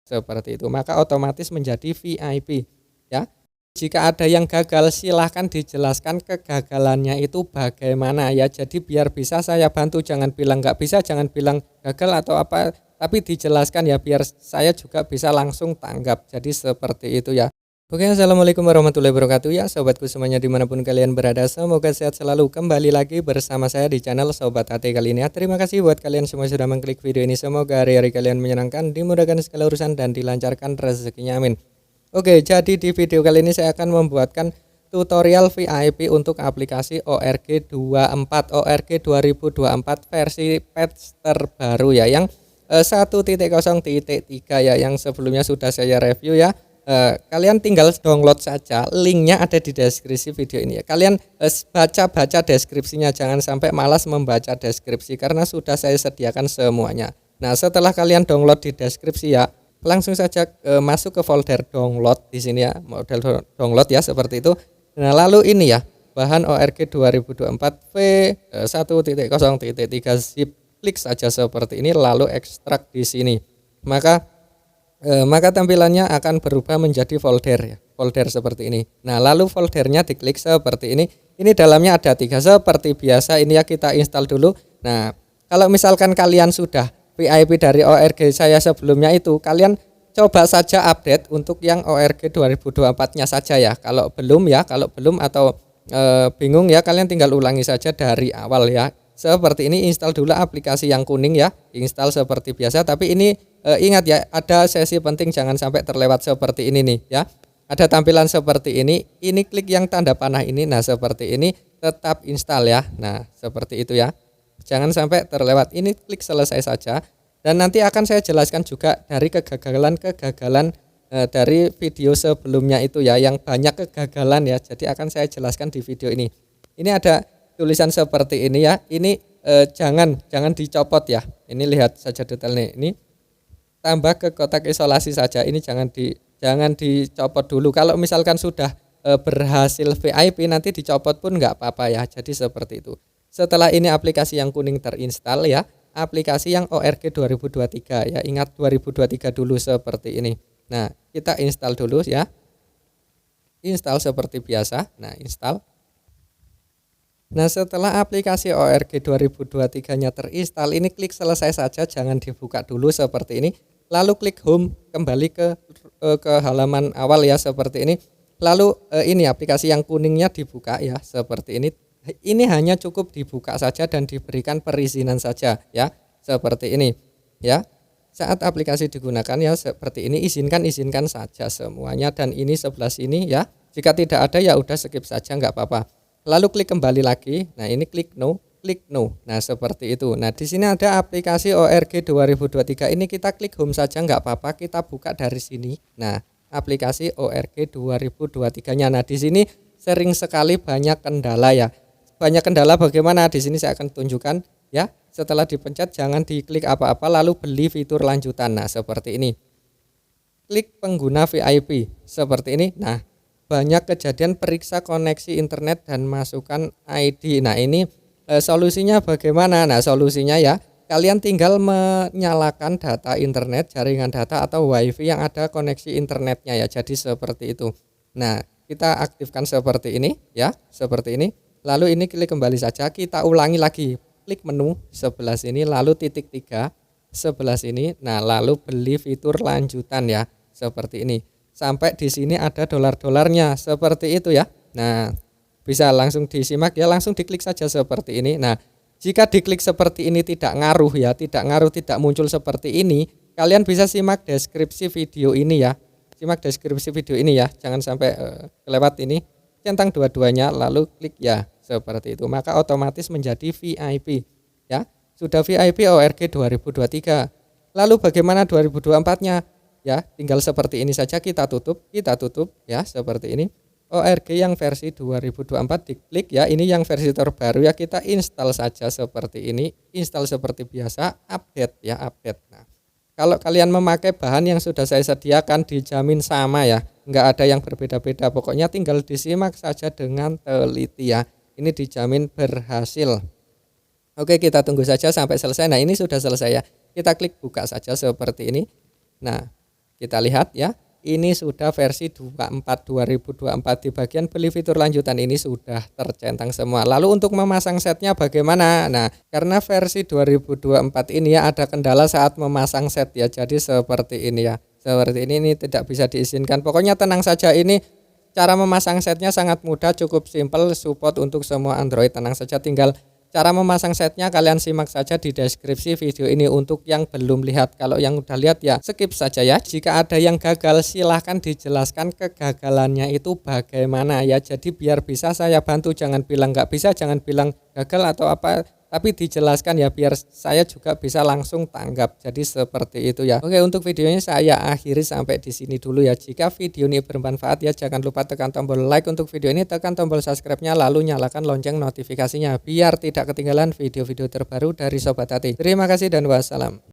seperti itu. Maka otomatis menjadi VIP ya. Jika ada yang gagal silahkan dijelaskan kegagalannya itu bagaimana ya. Jadi biar bisa saya bantu, jangan bilang nggak bisa, jangan bilang gagal atau apa, tapi dijelaskan ya biar saya juga bisa langsung tanggap. Jadi seperti itu ya. Oke, assalamualaikum warahmatullahi wabarakatuh ya sobatku semuanya dimanapun kalian berada. Semoga sehat selalu. Kembali lagi bersama saya di channel Sobat HT kali ini ya. Terima kasih buat kalian semua sudah mengklik video ini. Semoga hari-hari kalian menyenangkan, dimudahkan segala urusan dan dilancarkan rezekinya, amin. Oke, jadi di video kali ini saya akan membuatkan tutorial VIP untuk aplikasi ORG 24 ORG 2024 versi patch terbaru ya, yang 1.0.3 ya, yang sebelumnya sudah saya review ya. Kalian tinggal download saja, linknya ada di deskripsi video ini ya. Kalian baca-baca deskripsinya, jangan sampai malas membaca deskripsi karena sudah saya sediakan semuanya. Nah, setelah kalian download di deskripsi ya, langsung saja masuk ke folder download di sini ya, model download ya seperti itu. Nah, lalu ini ya, bahan ORG 2024 V1.0.3 zip, klik saja seperti ini lalu ekstrak di sini. Maka tampilannya akan berubah menjadi folder ya, folder seperti ini. Nah, lalu foldernya diklik seperti ini. Ini dalamnya ada 3 seperti biasa. Ini ya, kita install dulu. Nah, kalau misalkan kalian sudah VIP dari ORG saya sebelumnya itu, kalian coba saja update untuk yang ORG 2024-nya saja ya. Kalau belum atau bingung ya, kalian tinggal ulangi saja dari awal ya. Seperti ini, install dulu aplikasi yang kuning ya, install seperti biasa. Tapi ini ingat ya, ada sesi penting, jangan sampai terlewat seperti ini nih ya. Ada tampilan seperti ini klik yang tanda panah ini. Nah, seperti ini, tetap install ya. Nah, seperti itu ya. Jangan sampai terlewat, ini klik selesai saja. Dan nanti akan saya jelaskan juga dari kegagalan dari video sebelumnya itu ya, yang banyak kegagalan ya. Jadi akan saya jelaskan di video ini. Ini ada tulisan seperti ini ya. Ini jangan dicopot ya. Ini lihat saja detailnya. Ini tambah ke kotak isolasi saja. Ini jangan dicopot dulu. Kalau misalkan sudah berhasil VIP nanti dicopot pun nggak apa-apa ya. Jadi seperti itu. Setelah ini aplikasi yang kuning terinstall ya, aplikasi yang ORG 2023 ya, ingat 2023 dulu seperti ini. Nah, kita install dulu ya. Install seperti biasa. Nah, install. Nah, setelah aplikasi ORG 2023-nya terinstall, ini klik selesai saja, jangan dibuka dulu seperti ini. Lalu klik home, kembali ke halaman awal ya seperti ini. Lalu ini aplikasi yang kuningnya dibuka ya seperti ini. Ini hanya cukup dibuka saja dan diberikan perizinan saja ya, seperti ini ya. Saat aplikasi digunakan ya seperti ini, izinkan saja semuanya. Dan ini sebelah sini ya, jika tidak ada ya udah skip saja, nggak apa-apa. Lalu klik kembali lagi. Nah, ini klik no. Nah, seperti itu. Nah, di sini ada aplikasi ORG 2023. Ini kita klik home saja, nggak apa-apa. Kita buka dari sini. Nah, aplikasi ORG 2023-nya. Nah, di sini sering sekali banyak kendala ya. Banyak kendala bagaimana? Di sini saya akan tunjukkan ya. Setelah dipencet jangan diklik apa-apa, lalu beli fitur lanjutan. Nah, seperti ini. Klik pengguna VIP seperti ini. Nah, banyak kejadian periksa koneksi internet dan masukkan ID. Nah, ini solusinya bagaimana? Nah, solusinya ya, kalian tinggal menyalakan data internet, jaringan data atau WiFi yang ada koneksi internetnya ya. Jadi seperti itu. Nah, kita aktifkan seperti ini ya, seperti ini. Lalu ini klik kembali saja, kita ulangi lagi, klik menu sebelah sini, lalu titik 3 sebelah sini. Nah, lalu beli fitur lanjutan ya, seperti ini. Sampai di sini ada dolar-dolarnya seperti itu ya. Nah, bisa langsung disimak ya, langsung diklik saja seperti ini. Nah, jika diklik seperti ini tidak ngaruh ya, tidak muncul seperti ini, kalian bisa simak deskripsi video ini ya. Simak deskripsi video ini ya, jangan sampai kelewat ini. Centang dua-duanya lalu klik ya, seperti itu. Maka otomatis menjadi VIP ya. Sudah VIP ORG 2023. Lalu bagaimana 2024-nya? Ya, tinggal seperti ini saja, kita tutup ya, seperti ini. ORG yang versi 2024 diklik ya. Ini yang versi terbaru ya, kita install saja seperti ini. Install seperti biasa, update ya, update. Nah, kalau kalian memakai bahan yang sudah saya sediakan dijamin sama ya, nggak ada yang berbeda-beda. Pokoknya tinggal disimak saja dengan teliti ya. Ini dijamin berhasil. Oke, kita tunggu saja sampai selesai. Nah, ini sudah selesai ya. Kita klik buka saja seperti ini. Nah, Kita lihat ya, ini sudah versi 24 2024. Di bagian beli fitur lanjutan ini sudah tercentang semua. Lalu untuk memasang setnya bagaimana? Nah, karena versi 2024 ini ya ada kendala saat memasang set ya. Jadi seperti ini ya. Seperti ini tidak bisa diizinkan. Pokoknya tenang saja, ini cara memasang setnya sangat mudah, cukup simple, support untuk semua Android. Tenang saja, tinggal cara memasang setnya kalian simak saja di deskripsi video ini untuk yang belum lihat. Kalau yang udah lihat ya skip saja ya. Jika ada yang gagal silahkan dijelaskan kegagalannya itu bagaimana ya. Jadi biar bisa saya bantu, jangan bilang nggak bisa, jangan bilang gagal atau apa, tapi dijelaskan ya biar saya juga bisa langsung tanggap. Jadi seperti itu ya. Oke, untuk videonya saya akhiri sampai di sini dulu ya. Jika video ini bermanfaat ya jangan lupa tekan tombol like untuk video ini, tekan tombol subscribe-nya, lalu nyalakan lonceng notifikasinya biar tidak ketinggalan video-video terbaru dari Sobat Hati. Terima kasih dan wassalam.